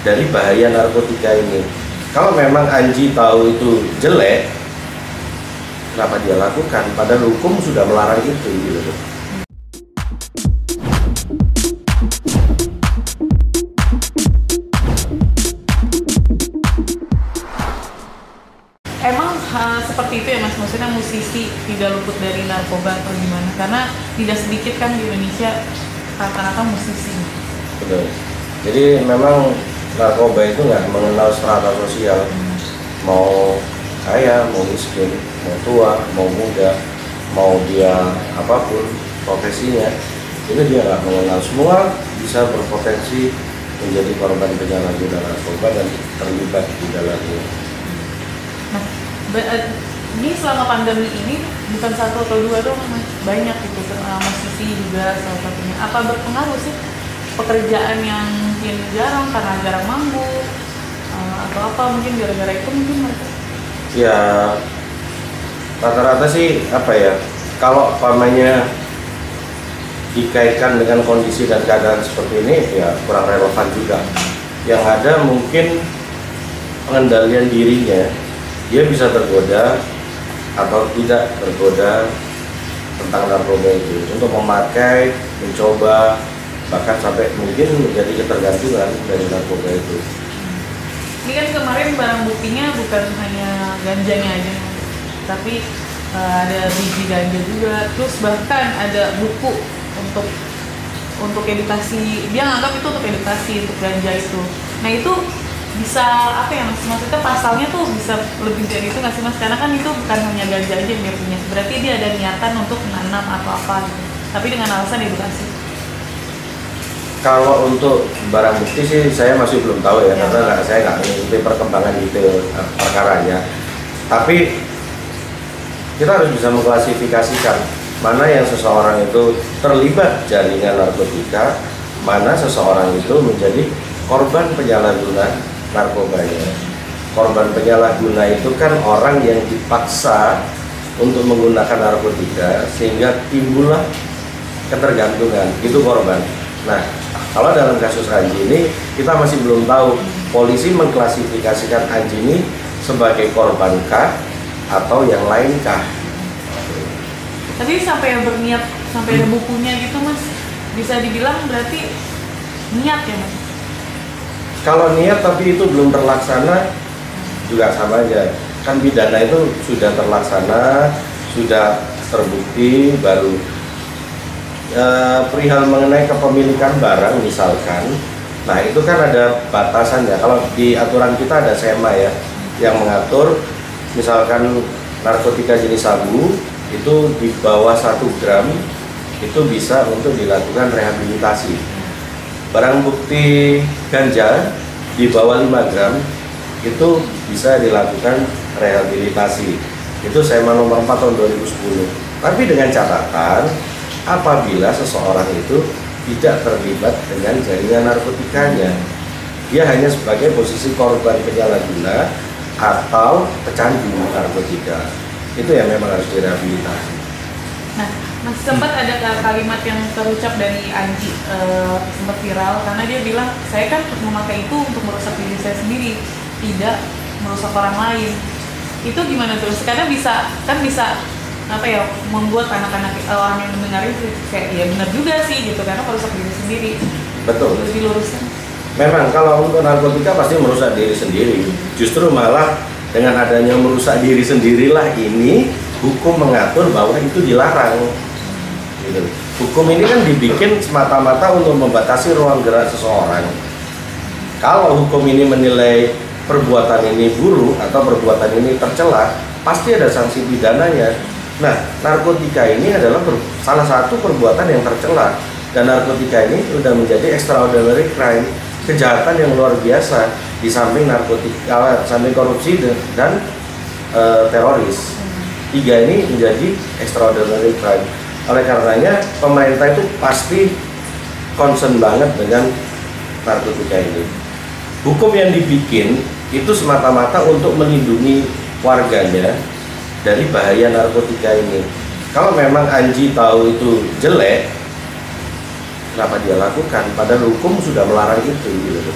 dari bahaya narkotika ini. Kalau memang Anji tahu itu jelek, kenapa dia lakukan? Padahal hukum sudah melarang itu gitu. Emang seperti itu ya Mas, maksudnya musisi tidak luput dari narkoba atau gimana? Karena tidak sedikit kan di Indonesia rata-rata musisi. Betul. Jadi memang narkoba itu nggak mengenal strata sosial, mau kaya, mau miskin, mau tua, mau muda, mau dia apapun profesinya, itu dia nggak mengenal. Semua bisa berpotensi menjadi korban penyalahgunaan narkoba dan terlibat di dalamnya. Nah, ini selama pandemi ini bukan satu atau dua doang Mas, banyak gitu, musisi juga salah satunya. Apa berpengaruh sih pekerjaan yang mungkin jarang karena jarang manggung atau apa, mungkin gara-gara itu mungkin mereka? Ya rata-rata sih apa ya, kalau pamannya dikaitkan dengan kondisi dan keadaan seperti ini ya kurang relevan juga. Yang ada mungkin pengendalian dirinya, dia bisa tergoda atau tidak tergoda tentang narkoba itu untuk memakai, mencoba, bahkan sampai mungkin menjadi ketergantungan dari narkoba itu. Ini kan kemarin barang buktinya bukan hanya ganjanya aja, tapi ada biji ganja juga, terus bahkan ada buku untuk edukasi. Dia nganggap itu untuk edukasi, untuk ganja itu. Nah itu bisa apa ya Mas? Maksudnya pasalnya tuh bisa lebih dari itu nggak sih Mas? Karena kan itu bukan hanya ganja aja yang dia punya. Berarti dia ada niatan untuk menanam atau apa gitu. Tapi dengan alasan edukasi. Kalau untuk barang bukti sih saya masih belum tahu ya, karena saya nggak mengikuti perkembangan detail perkaranya. Tapi kita harus bisa mengklasifikasikan mana yang seseorang itu terlibat jaringan narkotika, mana seseorang itu menjadi korban penyalahgunaan narkobanya. Korban penyalahguna itu kan orang yang dipaksa untuk menggunakan narkotika sehingga timbullah ketergantungan, itu korban. Nah, kalau dalam kasus Anji ini kita masih belum tahu, polisi mengklasifikasikan Anji ini sebagai korban kah atau yang lain kah. Tapi sampai yang berniat, sampai ada bukunya gitu Mas, bisa dibilang berarti niat ya Mas? Kalau niat tapi itu belum terlaksana juga sama aja. Kan pidana itu sudah terlaksana, sudah terbukti, baru perihal mengenai kepemilikan barang misalkan. Nah itu kan ada batasannya. Kalau di aturan kita ada SEMA ya, yang mengatur misalkan narkotika jenis sabu itu di bawah 1 gram itu bisa untuk dilakukan rehabilitasi. Barang bukti ganja di bawah 5 gram itu bisa dilakukan rehabilitasi. Itu SEMA nomor 4 tahun 2010. Tapi dengan catatan apabila seseorang itu tidak terlibat dengan jaringan narkotikanya, dia hanya sebagai posisi korban penyalahguna atau pecandu narkotika, itu yang memang harus direhabilitasi. Nah, Mas, sempat ada kalimat yang terucap dari Anji, sempat viral karena dia bilang, saya kan memakai itu untuk merusak diri saya sendiri, tidak merusak orang lain. Itu gimana terus? Karena bisa apa ya, membuat anak-anak orang yang mendengar itu kayak ya benar juga sih gitu, karena merusak diri sendiri. Betul. Terus diluruskan. Memang kalau untuk narkotika pasti merusak diri sendiri. Justru malah dengan adanya merusak diri sendirilah ini hukum mengatur bahwa itu dilarang. Gitu. Hukum ini kan dibikin semata-mata untuk membatasi ruang gerak seseorang. Kalau hukum ini menilai perbuatan ini buruk atau perbuatan ini tercela, pasti ada sanksi pidananya. Nah, narkotika ini adalah salah satu perbuatan yang tercela, dan narkotika ini sudah menjadi extraordinary crime, kejahatan yang luar biasa di samping narkotika, samping korupsi dan teroris. 3 ini menjadi extraordinary crime. Oleh karenanya pemerintah itu pasti concern banget dengan narkotika ini. Hukum yang dibikin itu semata-mata untuk melindungi warganya dari bahaya narkotika ini. Kalau memang Anji tahu itu jelek, kenapa dia lakukan? Padahal hukum sudah melarang itu gitu.